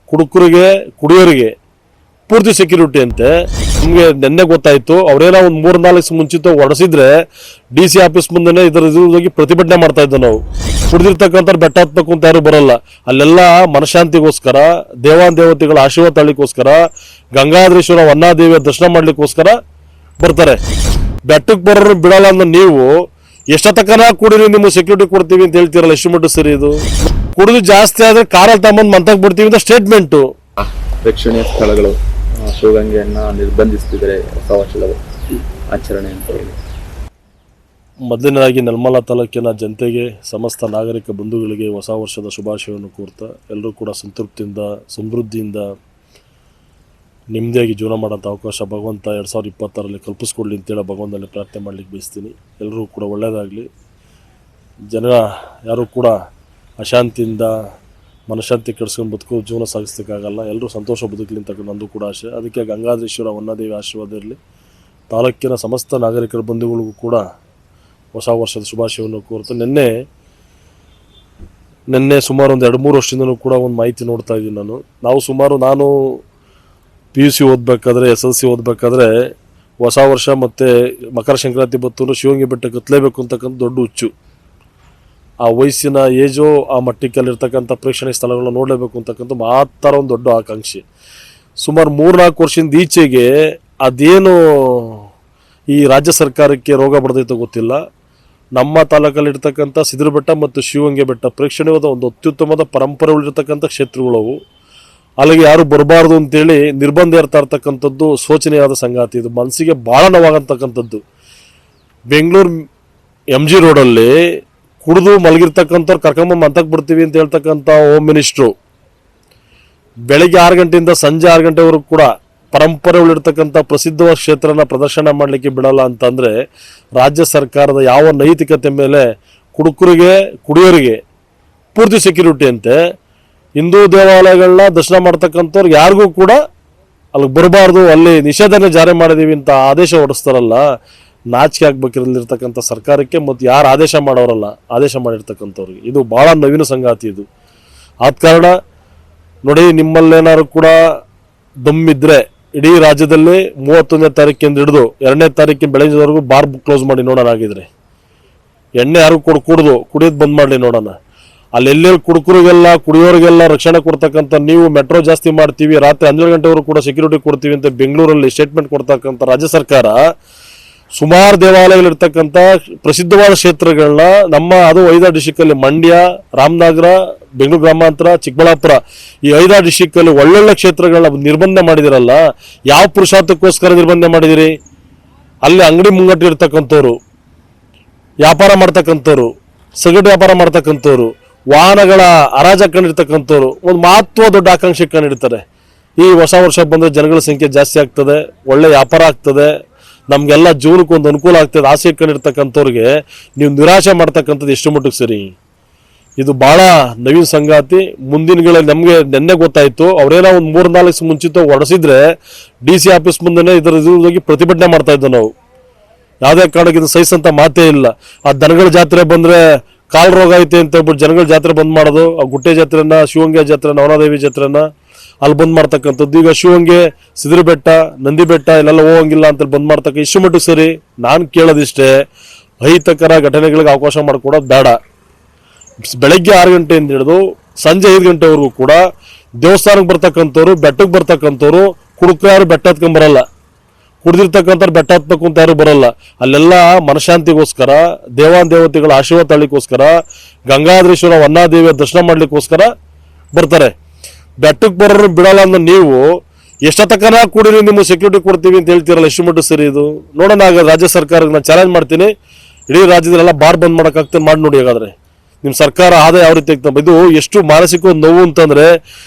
ಕುಡುಕರಿಗೆ ಕುಡಿಯೋರಿಗೆ ಪೂರ್ತಿ ಸೆಕ್ಯೂರಿಟಿ ಅಂತೆ. ನಮಗೆ ನಿನ್ನೆ ಗೊತ್ತಾಯ್ತು, ಅವರೇನೋ ಒಂದು 3-4 ಮುಂಚಿತ ಹೊಡೆಸಿದ್ರೆ DC ಆಫೀಸ್ ಮುಂದೆ ಹೋಗಿ ಪ್ರತಿಭಟನೆ ಮಾಡ್ತಾ ಇದ್ದೋ. ನಾವು ಕುಡಿದಿರ್ತಕ್ಕಂಥ ಬೆಟ್ಟ ಹತ್ಬೇಕು ಅಂತ ಯಾರು ಬರಲ್ಲ. ಅಲ್ಲೆಲ್ಲ ಮನಶಾಂತಿಗೋಸ್ಕರ, ದೇವಾನುದೇವತೆಗಳ ಆಶೀರ್ವಾದ ತಳಿಗೋಸ್ಕರ, ಗಂಗಾಧರೇಶ್ವರ ವನ್ನಾದೇವಿಯ ದರ್ಶನ ಮಾಡ್ಲಿಕ್ಕೋಸ್ಕರ ಬರ್ತಾರೆ. ಬೆಟ್ಟಕ್ಕೆ ಬರೋರು ಬಿಡಲ್ಲ ಅನ್ನೋ ನೀವು ಎಷ್ಟೊತ್ತಕನ ಕುಡಿರಿ ನಿಮ್ಗೆ ಸೆಕ್ಯೂರಿಟಿ ಕೊಡ್ತೀವಿ ಅಂತ ಹೇಳ್ತೀರಲ್ಲ, ಎಷ್ಟು ಮಟ್ಟ ಸರಿ ಇದು? ಕುಡಿದು ಜಾಸ್ತಿ ಆದ್ರೆ ಕಾರಲ್ಲಿ ತಗೊಂಡ್ ಮಂತಕ್ ಬಿಡ್ತೀವಿ ಅಂತ ಸ್ಟೇಟ್ಮೆಂಟು. ಪ್ರೇಕ್ಷಣೀಯ ಸ್ಥಳಗಳು ಶಿವಗಂಗೆಯನ್ನ ನಿರ್ಬಂಧಿಸುತ್ತಿದ್ದಾರೆ ಹೊಸ ವರ್ಷದ ಆಚರಣೆ ಅಂತ ಹೇಳಿ. ಮೊದಲನೇದಾಗಿ ನೆಲಮಂಗಲ ತಾಲೂಕಿನ ಜನತೆಗೆ, ಸಮಸ್ತ ನಾಗರಿಕ ಬಂಧುಗಳಿಗೆ ಹೊಸ ವರ್ಷದ ಶುಭಾಶಯವನ್ನು ಕೋರ್ತಾ ಎಲ್ಲರೂ ಕೂಡ ಸಂತೃಪ್ತಿಯಿಂದ, ಸಮೃದ್ಧಿಯಿಂದ, ನೆಮ್ಮದಿಯಾಗಿ ಜೀವನ ಮಾಡೋಂಥ ಅವಕಾಶ ಭಗವಂತ 2026ರಲ್ಲಿ ಕಲ್ಪಿಸ್ಕೊಡ್ಲಿ ಅಂತೇಳಿ ಭಗವಂತನಲ್ಲಿ ಪ್ರಾರ್ಥನೆ ಮಾಡಲಿಕ್ಕೆ ಬಯಸ್ತೀನಿ. ಎಲ್ಲರೂ ಕೂಡ ಒಳ್ಳೆಯದಾಗಲಿ. ಜನ ಯಾರೂ ಕೂಡ ಅಶಾಂತಿಯಿಂದ ಮನಶಾಂತಿ ಕೆಡಿಸ್ಕೊಂಡು ಬದುಕು ಜೀವನ ಸಾಗಿಸ್ಲಿಕ್ಕಾಗಲ್ಲ. ಎಲ್ಲರೂ ಸಂತೋಷ ಬದುಕಲಿ ಅಂತ ನಂದು ಕೂಡ ಆಶೆ. ಅದಕ್ಕೆ ಗಂಗಾಧರೇಶ್ವರ ವನ್ನಾದೇವಿ ಆಶೀರ್ವಾದ ಇರಲಿ. ತಾಲೂಕಿನ ಸಮಸ್ತ ನಾಗರಿಕರ ಬಂಧುಗಳಿಗೂ ಕೂಡ ಹೊಸ ವರ್ಷದ ಶುಭಾಶಯವನ್ನು ಕೋರ್ತು ನಿನ್ನೆ ಸುಮಾರು ಒಂದು 2-3 ವರ್ಷದಿಂದನೂ ಕೂಡ ಒಂದು ಮಾಹಿತಿ ನೋಡ್ತಾ ಇದ್ದೀನಿ ನಾನು PUC ಓದಬೇಕಾದ್ರೆ, SLC ಓದಬೇಕಾದ್ರೆ ಹೊಸ ವರ್ಷ ಮತ್ತು ಮಕರ ಸಂಕ್ರಾಂತಿ ಬತ್ತು ಶಿವಂಗಿ ಬೆಟ್ಟಕ್ಕೆ ಹತ್ತಲೇಬೇಕು ಅಂತಕ್ಕಂಥ ದೊಡ್ಡ ಹುಚ್ಚು. ಆ ವಯಸ್ಸಿನ ಏಜು ಆ ಮಟ್ಟಕ್ಕಲ್ಲಿರ್ತಕ್ಕಂಥ ಪ್ರೇಕ್ಷಣೀಯ ಸ್ಥಳಗಳನ್ನ ನೋಡಲೇಬೇಕು ಅಂತಕ್ಕಂಥ ಮಾತ್ರ ಒಂದು ದೊಡ್ಡ ಆಕಾಂಕ್ಷೆ. ಸುಮಾರು 3-4 ವರ್ಷದಿಂದ ಈಚೆಗೆ ಅದೇನು ಈ ರಾಜ್ಯ ಸರ್ಕಾರಕ್ಕೆ ರೋಗ ಬಡ್ದೈತೋ ಗೊತ್ತಿಲ್ಲ, ನಮ್ಮ ತಾಲೂಕಲ್ಲಿರ್ತಕ್ಕಂಥ ಸಿದ್ರ ಬೆಟ್ಟ ಮತ್ತು ಶಿವಂಗಿ ಬೆಟ್ಟ ಪ್ರೇಕ್ಷಣೀಯವಾದ ಒಂದು ಅತ್ಯುತ್ತಮವಾದ ಪರಂಪರೆ ಉಳಿರ್ತಕ್ಕಂಥ ಕ್ಷೇತ್ರಗಳವು. ಅಲ್ಲಿಗೆ ಯಾರು ಬರಬಾರ್ದು ಅಂತೇಳಿ ನಿರ್ಬಂಧ ಇರ್ತಾ ಇರ್ತಕ್ಕಂಥದ್ದು ಶೋಚನೀಯವಾದ ಸಂಗಾತಿ. ಇದು ಮನಸ್ಸಿಗೆ ಭಾಳ ನೋವಾಗತಕ್ಕಂಥದ್ದು. ಬೆಂಗಳೂರು MG ರೋಡಲ್ಲಿ ಕುಡಿದು ಮಲಗಿರ್ತಕ್ಕಂಥವ್ರು ಕರ್ಕೊಂಬಂದು ಮಂತಕ್ಕೆ ಬಿಡ್ತೀವಿ ಅಂತ ಹೇಳ್ತಕ್ಕಂಥ ಹೋಮ್ ಮಿನಿಸ್ಟ್ರು ಬೆಳಗ್ಗೆ 6 ಗಂಟೆಯಿಂದ ಸಂಜೆ 6 ಗಂಟೆವರೆಗೂ ಕೂಡ ಪರಂಪರೆ ಉಳಿರ್ತಕ್ಕಂಥ ಪ್ರಸಿದ್ಧವಾದ ಕ್ಷೇತ್ರನ ಪ್ರದರ್ಶನ ಮಾಡಲಿಕ್ಕೆ ಬಿಡಲ್ಲ ಅಂತಂದರೆ ರಾಜ್ಯ ಸರ್ಕಾರದ ಯಾವ ನೈತಿಕತೆ ಮೇಲೆ ಕುಡುಕರಿಗೆ ಕುಡಿಯೋರಿಗೆ ಪೂರ್ತಿ ಸೆಕ್ಯೂರಿಟಿ ಅಂತೆ. ಹಿಂದೂ ದೇವಾಲಯಗಳನ್ನ ದರ್ಶನ ಮಾಡ್ತಕ್ಕಂಥವ್ರು ಯಾರಿಗೂ ಕೂಡ ಅಲ್ಲಿಗೆ ಬರಬಾರ್ದು, ಅಲ್ಲಿ ನಿಷೇಧನೆ ಜಾರಿ ಮಾಡಿದೀವಿ ಅಂತ ಆದೇಶ ಹೊರಡಿಸ್ತಾರಲ್ಲ, ನಾಚಿಕೆ ಆಗ್ಬೇಕಿರಲಿರ್ತಕ್ಕಂಥ ಸರ್ಕಾರಕ್ಕೆ ಮತ್ತು ಯಾರು ಆದೇಶ ಮಾಡೋರಲ್ಲ, ಆದೇಶ ಮಾಡಿರ್ತಕ್ಕಂಥವ್ರಿಗೆ ಇದು ಭಾಳ ನವೀನ ಸಂಗಾತಿ. ಇದು ಆದ ಕಾರಣ ನೋಡಿ, ನಿಮ್ಮಲ್ಲೇನಾದ್ರು ಕೂಡ ದಮ್ಮಿದ್ರೆ ಇಡೀ ರಾಜ್ಯದಲ್ಲಿ 31ನೇ ತಾರೀಕಿಂದ ಹಿಡಿದು 2ನೇ ತಾರೀಕಿನ ಬೆಳಗ್ಗೆವರೆಗೂ ಬಾರ್ ಕ್ಲೋಸ್ ಮಾಡಿ ನೋಡೋಣ. ಆಗಿದ್ರೆ ಎಣ್ಣೆ ಯಾರು ಕುಡಿಯೋದು ಬಂದ್ ಮಾಡಲಿ ನೋಡೋಣ. ಅಲ್ಲೆಲ್ಲಿ ಕುಡುಕರಿಗೆಲ್ಲ ಕುಡಿಯೋರಿಗೆಲ್ಲ ರಕ್ಷಣೆ ಕೊಡ್ತಕ್ಕಂಥ ನೀವು ಮೆಟ್ರೋ ಜಾಸ್ತಿ ಮಾಡ್ತೀವಿ, ರಾತ್ರಿ 12 ಗಂಟೆವರೆಗೂ ಕೂಡ ಸೆಕ್ಯೂರಿಟಿ ಕೊಡ್ತೀವಿ ಅಂತ ಬೆಂಗಳೂರಲ್ಲಿ ಸ್ಟೇಟ್ಮೆಂಟ್ ಕೊಡ್ತಕ್ಕಂಥ ರಾಜ್ಯ ಸರ್ಕಾರ ಸುಮಾರು ದೇವಾಲಯಗಳಿರ್ತಕ್ಕಂಥ ಪ್ರಸಿದ್ಧವಾದ ಕ್ಷೇತ್ರಗಳನ್ನ ಅದು 5 ಡಿಸ್ಟಿಕ್ಕಲ್ಲಿ ಮಂಡ್ಯ, ರಾಮನಗರ, ಬೆಂಗಳೂರು ಗ್ರಾಮಾಂತರ, ಚಿಕ್ಕಬಳ್ಳಾಪುರ ಈ 5 ಡಿಸ್ಟಿಕ್ಕಲ್ಲಿ ಒಳ್ಳೊಳ್ಳೆ ಕ್ಷೇತ್ರಗಳನ್ನ ನಿರ್ಬಂಧ ಮಾಡಿದಿರಲ್ಲ, ಯಾವ ಪುರುಷಾರ್ಥಕ್ಕೋಸ್ಕರ ನಿರ್ಬಂಧ ಮಾಡಿದಿರಿ? ಅಲ್ಲಿ ಅಂಗಡಿ ಮುಂಗಟ್ಟು ಇರ್ತಕ್ಕಂಥವ್ರು, ವ್ಯಾಪಾರ ಮಾಡ್ತಕ್ಕಂಥವ್ರು, ಸಗಟು ವ್ಯಾಪಾರ ಮಾಡ್ತಕ್ಕಂಥವ್ರು, ವಾಹನಗಳ ಹರಾಜು ಕಂಡಿರ್ತಕ್ಕಂಥವ್ರು ಒಂದು ಮಹತ್ವ ದೊಡ್ಡ ಆಕಾಂಕ್ಷೆ ಕಂಡಿರ್ತಾರೆ. ಈ ಹೊಸ ವರ್ಷ ಬಂದರೆ ಜನಗಳ ಸಂಖ್ಯೆ ಜಾಸ್ತಿ ಆಗ್ತದೆ, ಒಳ್ಳೆ ವ್ಯಾಪಾರ ಆಗ್ತದೆ, ನಮಗೆಲ್ಲ ಜೀವನಕ್ಕೆ ಒಂದು ಅನುಕೂಲ ಆಗ್ತದೆ, ಆಸೆ ಕಂಡಿರ್ತಕ್ಕಂಥವ್ರಿಗೆ ನೀವು ನಿರಾಶೆ ಮಾಡ್ತಕ್ಕಂಥದ್ದು ಎಷ್ಟು ಮಟ್ಟಿಗೆ ಸರಿ? ಇದು ಭಾಳ ನವೀನ ಸಂಗಾತಿ. ಮುಂದಿನಗಳಲ್ಲಿ ನಮಗೆ ನಿನ್ನೆ ಗೊತ್ತಾಯ್ತು, ಅವರೇನೋ ಒಂದು 3-4 ಮುಂಚಿತ ಹೊಡೆಸಿದ್ರೆ DC ಆಫೀಸ್ ಮುಂದೆ ಹೋಗಿ ಪ್ರತಿಭಟನೆ ಮಾಡ್ತಾ ಇದ್ದೋ. ನಾವು ಯಾವುದೇ ಕಾರಣಕ್ಕೆ ಇದು ಸಹಿಸಂತ ಮಾತೇ ಇಲ್ಲ. ಆ ದನಗಳ ಜಾತ್ರೆ ಬಂದರೆ ಕಾಲು ರೋಗ ಐತೆ ಅಂತ ಹೇಳ್ಬಿಟ್ಟು ಜನಗಳ ಜಾತ್ರೆ ಬಂದ್ ಮಾಡೋದು, ಆ ಗುಟ್ಟೆ ಜಾತ್ರೆನ, ಶಿವಂಗಿ ಜಾತ್ರೆನ, ವನಾದೇವಿ ಜಾತ್ರೆನ ಅಲ್ಲಿ ಬಂದ್ ಮಾಡ್ತಕ್ಕಂಥದ್ದು. ಈಗ ಶಿವಂಗಿ, ಸಿದ್ರ ಬೆಟ್ಟ, ನಂದಿ ಬೆಟ್ಟ ಇಲ್ಲೆಲ್ಲ ಹೋಗಂಗಿಲ್ಲ ಅಂತ ಬಂದ್ ಮಾಡ್ತಕ್ಕ ಇಷ್ಟು ಮಟ್ಟಿಗೆ ಸರಿ? ನಾನು ಕೇಳೋದಿಷ್ಟೇ, ಅಹಿತಕರ ಘಟನೆಗಳಿಗೆ ಅವಕಾಶ ಮಾಡಿಕೊಡೋದು ಬೇಡ. ಬೆಳಗ್ಗೆ 6 ಗಂಟೆಯಿಂದ ಹಿಡಿದು ಸಂಜೆ 5 ಗಂಟೆವರೆಗೂ ಕೂಡ ದೇವಸ್ಥಾನಕ್ಕೆ ಬರ್ತಕ್ಕಂಥವ್ರು, ಬೆಟ್ಟಕ್ಕೆ ಬರ್ತಕ್ಕಂಥವ್ರು, ಕುಡುಕರು ಯಾರು ಬೆಟ್ಟ ಹತ್ಕೊಂಬರಲ್ಲ, ಕುಡಿದಿರ್ತಕ್ಕಂಥವ್ರು ಬೆಟ್ಟ ಹತ್ಬೇಕು ಅಂತ ಯಾರು ಬರಲ್ಲ. ಅಲ್ಲೆಲ್ಲ ಮನಶಾಂತಿಗೋಸ್ಕರ, ದೇವಾನುದೇವತೆಗಳ ಆಶೀರ್ವಾದ ತಳಿಗೋಸ್ಕರ, ಗಂಗಾಧರೇಶ್ವರ ವನ್ನಾದೇವಿಯ ದರ್ಶನ ಮಾಡ್ಲಿಕ್ಕೋಸ್ಕರ ಬರ್ತಾರೆ. ಬೆಟ್ಟಕ್ಕೆ ಬರೋರು ಬಿಡಲ್ಲ ಅನ್ನೋ ನೀವು ಎಷ್ಟೊತ್ತಕನ ಕುಡಿರಿ ನಿಮ್ಗೆ ಸೆಕ್ಯೂರಿಟಿ ಕೊಡ್ತೀವಿ ಅಂತ ಹೇಳ್ತೀರಲ್ಲ, ಎಷ್ಟು ಮಟ್ಟ ಸರಿ ಇದು? ನೋಡೋಣ. ಆಗ ರಾಜ್ಯ ಸರ್ಕಾರಕ್ಕೆ ನಾನು ಚಾಲೆಂಜ್ ಮಾಡ್ತೀನಿ, ಇಡೀ ರಾಜ್ಯದಲ್ಲೆಲ್ಲ ಬಾರ್ ಬಂದ್ ಮಾಡೋಕ್ಕಾಗ್ತದೆ, ಮಾಡಿ ನೋಡಿ. ಹಾಗಾದ್ರೆ ನಿಮ್ಮ ಸರ್ಕಾರ ಆದಾಯ ಯಾವ ರೀತಿ ಆಗ್ತದೆ? ಇದು ಎಷ್ಟು ಮಾನಸಿಕ ನೋವು ಅಂತಂದ್ರೆ,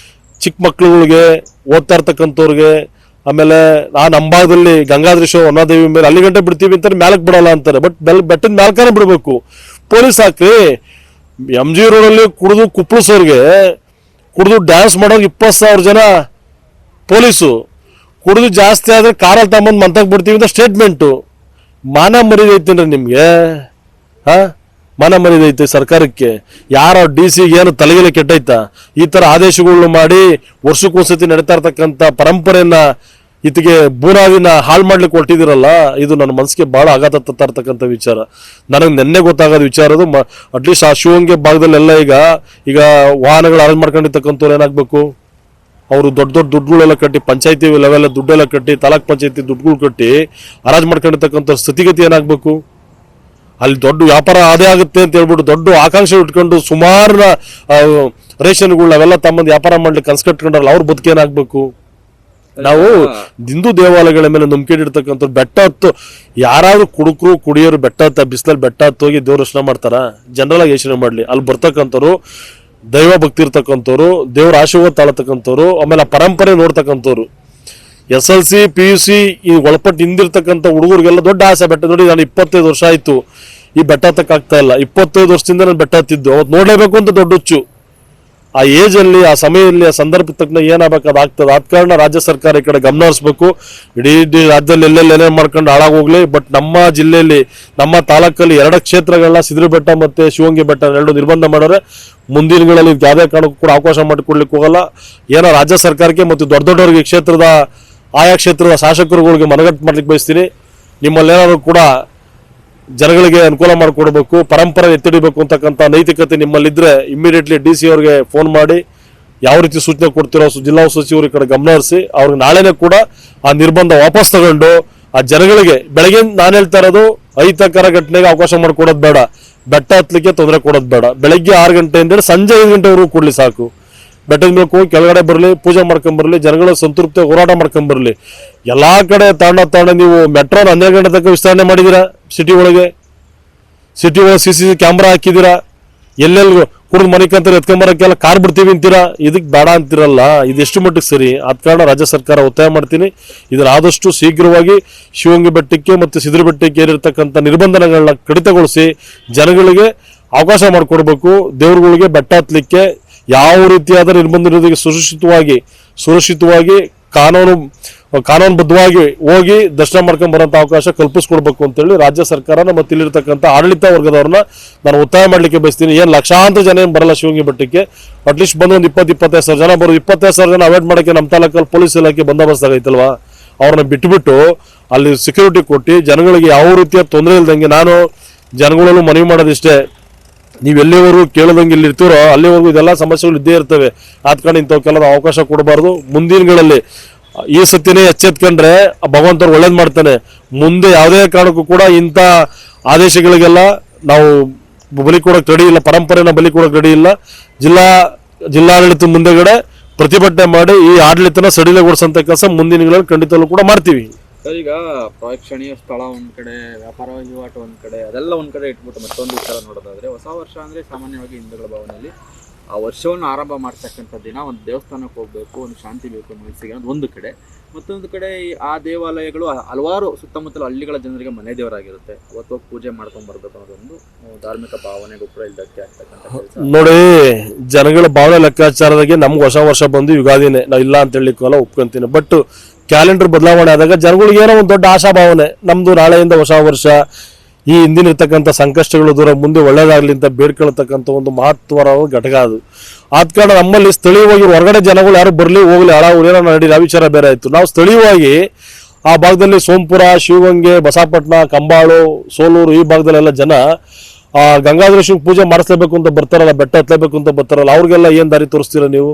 ಚಿಕ್ಕ ಮಕ್ಳುಗಳಿಗೆ, ಓದ್ತಾ ಇರ್ತಕ್ಕಂಥವ್ರಿಗೆ, ಆಮೇಲೆ ನಮ್ಮ ಭಾಗದಲ್ಲಿ ಗಂಗಾಧರೇಶ್ವರ ವನ್ನಾದೇವಿ ಮೇಲೆ ಅಲ್ಲಿ ಗಂಟೆ ಬಿಡ್ತೀವಿ ಅಂತಾರೆ, ಮ್ಯಾಲಕ್ಕೆ ಬಿಡಲ್ಲ ಅಂತಾರೆ. ಬಟ್ ಬೆಟ್ಟದ ಮ್ಯಾಲ್ಕಾನೆ ಬಿಡಬೇಕು. ಪೊಲೀಸ್ ಹಾಕ್ರಿ. MG ರೋಡಲ್ಲಿ ಕುಡಿದು ಕುಪ್ಪಳಿಸೋರಿಗೆ, ಕುಡಿದು ಡ್ಯಾನ್ಸ್ ಮಾಡೋರು 20,000 ಜನ ಪೊಲೀಸು. ಕುಡಿದು ಜಾಸ್ತಿ ಆದರೆ ಕಾರಲ್ಲಿ ತಗೊಂಬಂದು ಮಂತಕ್ಕೆ ಬಿಡ್ತೀವಿ ಅಂತ ಸ್ಟೇಟ್ಮೆಂಟು. ಮಾನ ಮರ್ಯಾದೆ ಐತೇನ್ರಿ ನಿಮಗೆ? ಮಾನ ಮರ್ಯಾದೆ ಐತೆ ಸರ್ಕಾರಕ್ಕೆ? ಯಾರ DC ಏನು ತಲೆಗೆಲೆ ಕೆಟ್ಟೈತಾ? ಈ ತರ ಆದೇಶಗಳನ್ನ ಮಾಡಿ ವರ್ಷಕ್ಕೊಂದ್ಸತಿ ನಡೀತಾ ಇರ್ತಕ್ಕಂಥ ಪರಂಪರೆಯನ್ನ ಇತ್ತಿಗೆ ಬೂನಾದಿನ ಹಾಳು ಮಾಡ್ಲಿಕ್ಕೆ ಹೊರಟಿದಿರಲ್ಲ, ಇದು ನನ್ನ ಮನಸ್ಸಿಗೆ ಬಹಳ ಆಘಾತ ತರ್ತಾ ಇರ್ತಕ್ಕಂಥ ವಿಚಾರ. ನನಗೆ ನೆನ್ನೆ ಗೊತ್ತಾಗೋದು ವಿಚಾರದು. ಅಟ್ಲೀಸ್ಟ್ ಆ ಶಿವಗಂಗೆ ಭಾಗದಲ್ಲೆಲ್ಲ ಈಗ ವಾಹನಗಳು ಅರೇಂಜ್ ಮಾಡ್ಕೊಂಡಿರ್ತಕ್ಕಂಥವ್ರು ಏನಾಗಬೇಕು? ಅವರು ದೊಡ್ಡ ದೊಡ್ಡ ದುಡ್ಡುಗಳೆಲ್ಲ ಕಟ್ಟಿ, ಪಂಚಾಯತಿ ಲೆವೆಲ್ ದುಡ್ಡೆಲ್ಲ ಕಟ್ಟಿ, ತಾಲೂಕ್ ಪಂಚಾಯತಿ ದುಡ್ಡುಗಳು ಕಟ್ಟಿ ಹರಾಜು ಮಾಡ್ಕೊಂಡಿರ್ತಕ್ಕಂಥ ಸ್ಥಿತಿಗತಿ ಏನಾಗಬೇಕು? ಅಲ್ಲಿ ದೊಡ್ಡ ವ್ಯಾಪಾರ ಅದೇ ಆಗುತ್ತೆ ಅಂತ ಹೇಳ್ಬಿಟ್ಟು ದೊಡ್ಡ ಆಕಾಂಕ್ಷೆ ಇಟ್ಕೊಂಡು ಸುಮಾರು ರೇಷನ್ಗಳು ಅವೆಲ್ಲ ತಮ್ಮಂದು ವ್ಯಾಪಾರ ಮಾಡ್ಲಿಕ್ಕೆ ಕನ್ಸ್ ಕಟ್ಕೊಂಡ್ರಲ್ಲ, ಅವ್ರ ಬದುಕೇನಾಗಬೇಕು? ನಾವು ಹಿಂದೂ ದೇವಾಲಯಗಳ ಮೇಲೆ ನಂಬಿಕೆ ಇಡ್ತಕ್ಕಂಥ ಬೆಟ್ಟ ಹತ್ತು ಯಾರಾದ್ರೂ ಕುಡಿಯೋರು ಬೆಟ್ಟ ಹತ್ತ ಬಿಸಿಲಲ್ಲಿ ಬೆಟ್ಟ ಹತ್ತು ಹೋಗಿ ದೇವ್ರ ದರ್ಶನ ಮಾಡ್ತಾರ? ಜನರಲ್ ಆಗಿ ಯೋಚನೆ ಮಾಡ್ಲಿ. ಅಲ್ಲಿ ಬರ್ತಕ್ಕಂಥವ್ರು ದೈವ ಭಕ್ತಿ ಇರ್ತಕ್ಕಂಥವ್ರು, ದೇವ್ರ ಆಶೀರ್ವಾದ ತಾಳತಕ್ಕಂಥವ್ರು, ಆಮೇಲೆ ಆ ಪರಂಪರೆ ನೋಡ್ತಕ್ಕಂಥವ್ರು. SLC PUC ಈ ಒಳಪಟ್ಟು ಹಿಂದಿರ್ತಕ್ಕಂಥ ಹುಡುಗರಿಗೆಲ್ಲ ದೊಡ್ಡ ಆಸೆ. ಬೆಟ್ಟ ನೋಡಿ, ನಾನು 25 ವರ್ಷ ಆಯ್ತು ಈ ಬೆಟ್ಟ ಹತ್ತಕ್ಕೆ ಆಗ್ತಾ ಇಲ್ಲ. 25 ವರ್ಷದಿಂದ ನಾನು ಬೆಟ್ಟ ಹತ್ತಿದ್ದು, ಅವತ್ತು ನೋಡ್ಲೇಬೇಕು ಅಂತ ದೊಡ್ಡ ಹುಚ್ಚು. ಆ ಏಜ್ ಅಲ್ಲಿ, ಆ ಸಮಯದಲ್ಲಿ, ಆ ಸಂದರ್ಭ ತಕ್ಕ ಏನಾಗಬೇಕು ಅದು ಆಗ್ತದೆ. ಆದ ಕಾರಣ ರಾಜ್ಯ ಸರ್ಕಾರ ಈ ಕಡೆ ಗಮನ ಹರಿಸ್ಬೇಕು. ಇಡೀ ರಾಜ್ಯದಲ್ಲಿ ಎಲ್ಲೆಲ್ಲಿ ಏನೇನು ಮಾಡ್ಕೊಂಡು ಹಾಳಾಗೋಗ್ಲಿ. ಬಟ್ ನಮ್ಮ ಜಿಲ್ಲೆಯಲ್ಲಿ, ನಮ್ಮ ತಾಲೂಕಲ್ಲಿ 2 ಕ್ಷೇತ್ರಗಳನ್ನ ಸಿದ್ರಿ ಬೆಟ್ಟ ಮತ್ತೆ ಶಿವಂಗಿ ಬೆಟ್ಟ 2 ನಿರ್ಬಂಧ ಮಾಡೋರೆ. ಮುಂದಿನ ದಿನಗಳಲ್ಲಿ ಯಾವುದೇ ಕಾರಣಕ್ಕೂ ಕೂಡ ಅವಕಾಶ ಮಾಡಿಕೊಡ್ಲಿಕ್ಕೆ ಹೋಗಲ್ಲ. ಏನೋ ರಾಜ್ಯ ಸರ್ಕಾರಕ್ಕೆ ಮತ್ತು ದೊಡ್ಡ ದೊಡ್ಡವರಿಗೆ ಕ್ಷೇತ್ರದ ಆಯಾ ಕ್ಷೇತ್ರದ ಶಾಸಕರುಗಳಿಗೆ ಮನಗಟ್ಟು ಮಾಡ್ಲಿಕ್ಕೆ ಬಯಸ್ತೀನಿ. ನಿಮ್ಮಲ್ಲೇನಾದ್ರು ಕೂಡ ಜನಗಳಿಗೆ ಅನುಕೂಲ ಮಾಡಿಕೊಡ್ಬೇಕು, ಪರಂಪರೆ ಎತ್ತಿಡಿಬೇಕು ಅಂತಕ್ಕಂಥ ನೈತಿಕತೆ ನಿಮ್ಮಲ್ಲಿದ್ರೆ ಇಮಿಡಿಯೇಟ್ಲಿ DC ಅವ್ರಿಗೆ ಫೋನ್ ಮಾಡಿ ಯಾವ ರೀತಿ ಸೂಚನೆ ಕೊಡ್ತಿರೋ ಜಿಲ್ಲಾ ಸಚಿವರು ಈ ಕಡೆ ಗಮನ ಹರಿಸಿ ಅವ್ರಿಗೆ ನಾಳೆನೇ ಕೂಡ ಆ ನಿರ್ಬಂಧ ವಾಪಸ್ ತಗೊಂಡು ಆ ಜನಗಳಿಗೆ ಬೆಳಗ್ಗೆ ನಾನು ಹೇಳ್ತಾ ಇರೋದು ಅಹಿತಕರ ಘಟನೆಗೆ ಅವಕಾಶ ಮಾಡಿಕೊಡೋದು ಬೇಡ, ಬೆಟ್ಟ ಹತ್ತಲಿಕ್ಕೆ ತೊಂದರೆ ಕೊಡೋದು ಬೇಡ. ಬೆಳಗ್ಗೆ 6 ಗಂಟೆಯಿಂದ ಸಂಜೆ 5 ಗಂಟೆವರೆಗೂ ಕೊಡ್ಲಿ ಸಾಕು. ಬೆಟ್ಟದ ಮೇಲೆ ಹೋಗಿ ಕೆಳಗಡೆ ಬರಲಿ, ಪೂಜೆ ಮಾಡ್ಕೊಂಬರ್ಲಿ, ಜನಗಳ ಸಂತೃಪ್ತಿ ಹೋರಾಟ ಮಾಡ್ಕೊಂಬರ್ಲಿ. ಎಲ್ಲಾ ಕಡೆ ತಾಂಡ ನೀವು ಮೆಟ್ರೋನ 12 ಗಂಟೆ ತನಕ ವಿಸ್ತರಣೆ ಮಾಡಿದೀರಾ. ಸಿಟಿ ಒಳಗೆ CCTV ಕ್ಯಾಮ್ರಾ ಹಾಕಿದೀರಾ. ಎಲ್ಲೆಲ್ಲಿ ಕುಡಿದು ಮನೆಕಂತ ಎತ್ಕೊಂಬರಕ್ಕೆಲ್ಲ ಕಾರ್ ಬಿಡ್ತೀವಿ ಅಂತೀರಾ. ಇದಕ್ಕೆ ಬೇಡ ಅಂತಿರಲ್ಲ. ಇದೆಷ್ಟು ಮಟ್ಟಿಗೆ ಸರಿ? ಆದ ಕಾರಣ ರಾಜ್ಯ ಸರ್ಕಾರ ಒತ್ತಾಯ ಮಾಡ್ತೀನಿ, ಇದನ್ನ ಆದಷ್ಟು ಶೀಘ್ರವಾಗಿ ಶಿವಂಗಿ ಬೆಟ್ಟಕ್ಕೆ ಮತ್ತು ಸಿದ್ರಿ ಬೆಟ್ಟಕ್ಕೆ ಏರಿರ್ತಕ್ಕಂಥ ನಿರ್ಬಂಧಗಳನ್ನ ಕಡಿತಗೊಳಿಸಿ ಜನಗಳಿಗೆ ಅವಕಾಶ ಮಾಡಿಕೊಡ್ಬೇಕು. ದೇವರುಗಳಿಗೆ ಬೆಟ್ಟ ಹತ್ತಲಿಕ್ಕೆ ಯಾವ ರೀತಿಯಾದ ನಿರ್ಬಂಧ ಇರೋದಕ್ಕೆ ಸುರಕ್ಷಿತವಾಗಿ ಕಾನೂನುಬದ್ಧವಾಗಿ ಹೋಗಿ ದರ್ಶನ ಮಾಡ್ಕೊಂಡ್ ಬರೋಂಥ ಅವಕಾಶ ಕಲ್ಪಿಸ್ಕೊಡ್ಬೇಕು ಅಂತೇಳಿ ರಾಜ್ಯ ಸರ್ಕಾರನ ಮತ್ತು ಇಲ್ಲಿರ್ತಕ್ಕಂಥ ಆಡಳಿತ ವರ್ಗದವ್ರನ್ನ ನಾನು ಒತ್ತಾಯ ಮಾಡ್ಲಿಕ್ಕೆ ಬಯಸ್ತೀನಿ. ಏನು ಲಕ್ಷಾಂತರ ಜನ ಏನು ಬರಲ್ಲ ಶಿವಂಗಿ ಬೆಟ್ಟಕ್ಕೆ. ಅಟ್ಲೀಸ್ಟ್ ಬಂದು ಒಂದು 20-25 ಸಾವಿರ ಜನ ಬರೋದು. 25 ಸಾವಿರ ಜನ ಅವಾಯ್ಡ್ ಮಾಡೋಕ್ಕೆ ನಮ್ಮ ತಾಲೂಕಲ್ಲಿ ಪೊಲೀಸ್ ಇಲಾಖೆ ಬಂದೋಬಸ್ತ್ ಆಗೈತಲ್ವಾ, ಅವ್ರನ್ನ ಬಿಟ್ಟುಬಿಟ್ಟು ಅಲ್ಲಿ ಸೆಕ್ಯೂರಿಟಿ ಕೊಟ್ಟು ಜನಗಳಿಗೆ ಯಾವ ರೀತಿಯ ತೊಂದರೆ ಇಲ್ದಂಗೆ ನಾನು ಜನಗಳಲ್ಲೂ ಮನವಿ ಮಾಡೋದಿಷ್ಟೇ, ನೀವು ಎಲ್ಲಿವರೆಗೂ ಕೇಳೋದಂಗೆ ಇಲ್ಲಿ ಇರ್ತೀರೋ ಅಲ್ಲಿವರೆಗೂ ಇದೆಲ್ಲ ಸಮಸ್ಯೆಗಳು ಇದ್ದೇ ಇರ್ತವೆ. ಆದ ಕಾರಣ ಇಂಥವಕ್ಕೆಲ್ಲ ಅವಕಾಶ ಕೊಡಬಾರ್ದು. ಮುಂದಿನಗಳಲ್ಲಿ ಈ ಸತ್ಯನೇ ಎಚ್ಚೆತ್ಕೊಂಡ್ರೆ ಭಗವಂತರು ಒಳ್ಳೇದು ಮಾಡ್ತಾನೆ. ಮುಂದೆ ಯಾವುದೇ ಕಾರಣಕ್ಕೂ ಕೂಡ ಇಂಥ ಆದೇಶಗಳಿಗೆಲ್ಲ ನಾವು ಬಲಿ ಕೊಡೋಕೆ ರೆಡಿ ಇಲ್ಲ, ಪರಂಪರೆನ ಬಲಿ ಕೊಡೋಕೆ ರೆಡಿ ಇಲ್ಲ. ಜಿಲ್ಲಾಡಳಿತ ಮುಂದೆಗಡೆ ಪ್ರತಿಭಟನೆ ಮಾಡಿ ಈ ಆಡಳಿತನ ಸಡಿಲಗೊಳಿಸಂತ ಕೆಲಸ ಮುಂದಿನ ದಿನಗಳಲ್ಲಿ ಖಂಡಿತಲ್ಲೂ ಕೂಡ ಮಾಡ್ತೀವಿ. ಸರ್, ಈಗ ಪ್ರೇಕ್ಷಣೀಯ ಸ್ಥಳ ಒಂದ್ ಕಡೆ, ವ್ಯಾಪಾರ ವಹಿವಾಟು ಒಂದ್ ಕಡೆ, ಅದೆಲ್ಲ ಒಂದ್ ಕಡೆ ಇಟ್ಬಿಟ್ಟು ಮತ್ತೊಂದು ವಿಚಾರ ನೋಡೋದಾದ್ರೆ, ಹೊಸ ವರ್ಷ ಅಂದ್ರೆ ಸಾಮಾನ್ಯವಾಗಿ ಹಿಂದೂಗಳ ಭಾವನೆಯಲ್ಲಿ ಆ ವರ್ಷವನ್ನು ಆರಂಭ ಮಾಡ್ತಕ್ಕಂಥ ದಿನ ಒಂದು ದೇವಸ್ಥಾನಕ್ಕೆ ಹೋಗ್ಬೇಕು, ಒಂದು ಶಾಂತಿ ಬೇಕು ಮನಸ್ಸಿಗೆ ಅನ್ನೋದು ಒಂದು ಕಡೆ. ಮತ್ತೊಂದು ಕಡೆ ಆ ದೇವಾಲಯಗಳು ಹಲವಾರು ಸುತ್ತಮುತ್ತಲ ಹಳ್ಳಿಗಳ ಜನರಿಗೆ ಮನೆ ದೇವರಾಗಿರುತ್ತೆ. ಅವತ್ತು ಹೋಗಿ ಪೂಜೆ ಮಾಡ್ಕೊಂಡ್ ಬರ್ಬೇಕು ಅನ್ನೋದೊಂದು ಧಾರ್ಮಿಕ ಭಾವನೆ ಗೊಬ್ಬರ ಇಲ್ಲದಕ್ಕೆ ಆಗ್ತಕ್ಕಂಥ ಕೆಲಸ. ನೋಡಿ, ಜನಗಳ ಭಾವನೆ ಲೆಕ್ಕಾಚಾರದಾಗೆ ನಮ್ಗೆ ಹೊಸ ವರ್ಷ ಬಂದು ಯುಗಾದಿನೇ, ನಾವು ಇಲ್ಲ ಅಂತ ಹೇಳಿಕ್ಕೋಲ್ಲ, ಒಪ್ಕೊಂತೀನಿ. ಬಟ್ ಕ್ಯಾಲೆಂಡರ್ ಬದಲಾವಣೆ ಆದಾಗ ಜನಗಳಿಗೆ ಏನೋ ಒಂದು ದೊಡ್ಡ ಆಶಾಭಾವನೆ, ನಮ್ದು ನಾಳೆಯಿಂದ ಹೊಸ ವರ್ಷ, ಈ ಹಿಂದಿನ ಇರ್ತಕ್ಕಂಥ ಸಂಕಷ್ಟಗಳು ದೂರ, ಮುಂದೆ ಒಳ್ಳೇದಾಗ್ಲಿ ಅಂತ ಬೇಡ್ಕೊಳ್ತಕ್ಕಂಥ ಒಂದು ಮಹತ್ವದ ಘಟಕ ಅದು. ಆದ ಕಾರಣ ನಮ್ಮಲ್ಲಿ ಸ್ಥಳೀಯವಾಗಿ ಹೊರಗಡೆ ಜನಗಳು ಯಾರು ಬರಲಿ ಹೋಗ್ಲಿ, ಹಾಳಾಗಿ ಏನೋ ನಡೀಲಿ, ಆ ವಿಚಾರ ಬೇರೆ ಆಯ್ತು. ನಾವು ಸ್ಥಳೀಯವಾಗಿ ಆ ಭಾಗದಲ್ಲಿ ಸೋಂಪುರ, ಶಿವಗಂಗೆ, ಬಸವಪಟ್ಟಣ, ಕಂಬಾಳು, ಸೋಲೂರು ಈ ಭಾಗದಲ್ಲೆಲ್ಲ ಜನ ಗಂಗಾಧರೇಶ್ವರ ಪೂಜೆ ಮಾಡಿಸ್ಲೇಬೇಕು ಅಂತ ಬರ್ತಾರಲ್ಲ, ಬೆಟ್ಟ ಹತ್ತಲೇಬೇಕು ಅಂತ ಬರ್ತಾರಲ್ಲ, ಅವ್ರಿಗೆಲ್ಲ ಏನು ದಾರಿ ತೋರಿಸ್ತೀರ ನೀವು?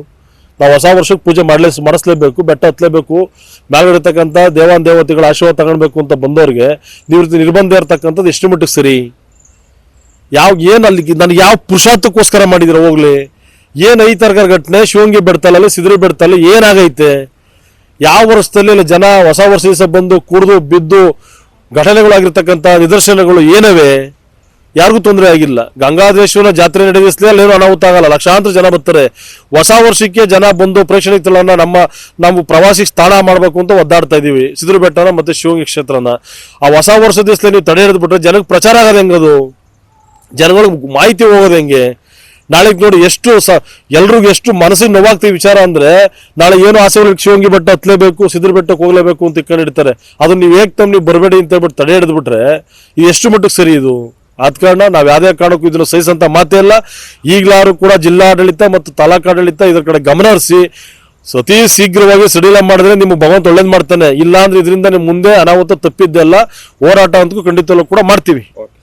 ನಾವು ಹೊಸ ವರ್ಷಕ್ಕೆ ಪೂಜೆ ಮಾಡಿಸ್ಲೇಬೇಕು, ಬೆಟ್ಟ ಹತ್ತಲೇಬೇಕು, ಮೇಲ್ಗಡೆ ದೇವತೆಗಳ ಆಶೀರ್ವಾದ ತಗೊಳ್ಬೇಕು ಅಂತ ಬಂದವ್ರಿಗೆ ನೀವು ನಿರ್ಬಂಧ ಇರ್ತಕ್ಕಂಥದ್ದು ಎಷ್ಟು ಮಟ್ಟಿಗೆ ಸರಿ? ಅಲ್ಲಿ ನನಗೆ ಯಾವ ಪುರುಷಾರ್ಥಕ್ಕೋಸ್ಕರ ಮಾಡಿದಿರ ಹೋಗ್ಲಿ? ಏನು ಈ ಥರ ಘಟನೆ ಶಿವಂಗಿ ಬೆಡ್ತಲ್ಲಿ, ಸಿದ್ರಿ ಬೆಡ್ತಲ್ಲಿ ಏನಾಗೈತೆ? ಯಾವ ವರ್ಷದಲ್ಲಿ ಜನ ಹೊಸ ವರ್ಷ ದಿವಸ ಬಂದು ಕುಡಿದು ಬಿದ್ದು ಘಟನೆಗಳಾಗಿರ್ತಕ್ಕಂಥ ನಿದರ್ಶನಗಳು ಏನವೆ? ಯಾರಿಗೂ ತೊಂದರೆ ಆಗಿಲ್ಲ. ಗಂಗಾಧರೇಶ್ವರ ಜಾತ್ರೆ ನಡೆಸಲಿ, ಅಲ್ಲೇನು ಅನಾಹುತ ಆಗಲ್ಲ, ಲಕ್ಷಾಂತರ ಜನ ಬರ್ತಾರೆ. ಹೊಸ ವರ್ಷಕ್ಕೆ ಜನ ಬಂದು ಪ್ರೇಕ್ಷಣೀಯ ಸ್ಥಳನ ನಾವು ಪ್ರವಾಸಿ ಸ್ಥಾನ ಮಾಡಬೇಕು ಅಂತ ಒದ್ದಾಡ್ತಾ ಇದೀವಿ, ಸಿದ್ರಿ ಬೆಟ್ಟನ ಮತ್ತೆ ಶಿವಂಗಿ ಕ್ಷೇತ್ರನ. ಆ ಹೊಸ ವರ್ಷ ದಿವಸದಲ್ಲಿ ನೀವು ತಡೆ ಹಿಡಿದ್ಬಿಟ್ರೆ ಜನಕ್ಕೆ ಪ್ರಚಾರ ಆಗೋದು ಹೆಂಗದು? ಜನಗಳಿಗೆ ಮಾಹಿತಿ ಹೋಗೋದು ಹೆಂಗೆ? ನಾಳೆಗೆ ನೋಡಿ ಎಲ್ರಿಗೂ ಎಷ್ಟು ಮನಸ್ಸಿಗೆ ನೋವಾಗ್ತೀವಿ ವಿಚಾರ ಅಂದ್ರೆ, ನಾಳೆ ಏನು ಆಸೆಗಳಿಗೆ ಶಿವಂಗಿ ಬೆಟ್ಟ ಹತ್ತಲೇಬೇಕು, ಸಿದ್ರಿ ಬೆಟ್ಟಕ್ಕೆ ಹೋಗ್ಲೇಬೇಕು ಅಂತ ಇಟ್ಕೊಂಡಿರ್ತಾರೆ. ಅದನ್ನ ನೀವು ನೀವು ಬರಬೇಡಿ ಅಂತ ಹೇಳ್ಬಿಟ್ಟು ತಡೆ ಹಿಡಿದ್ಬಿಟ್ರೆ ಇದು ಎಷ್ಟು ಮಟ್ಟಿಗೆ ಸರಿ? ಇದು ಆದ ಕಾರಣ ನಾವು ಯಾವುದೇ ಕಾರಣಕ್ಕೂ ಇದನ್ನು ಸಹಿಸಂತ ಮಾತೇ ಇಲ್ಲ. ಈಗಲಾರು ಕೂಡ ಜಿಲ್ಲಾಡಳಿತ ಮತ್ತು ತಾಲೂಕಾಡಳಿತ ಇದರ ಕಡೆ ಗಮನ ಹರಿಸಿ ಅತಿ ಶೀಘ್ರವಾಗಿ ಸಡಿಲ ಮಾಡಿದ್ರೆ ನಿಮ್ಗೆ ಭಗವಂತ ಒಳ್ಳೇದು ಮಾಡ್ತಾನೆ. ಇಲ್ಲ ಅಂದ್ರೆ ಇದರಿಂದ ಮುಂದೆ ಅನಾಹುತ ತಪ್ಪಿದ್ದೆಲ್ಲ ಹೋರಾಟ ಅಂತೂ ಖಂಡಿತವೂ ಕೂಡ ಮಾಡ್ತೀವಿ. ಓಕೆ.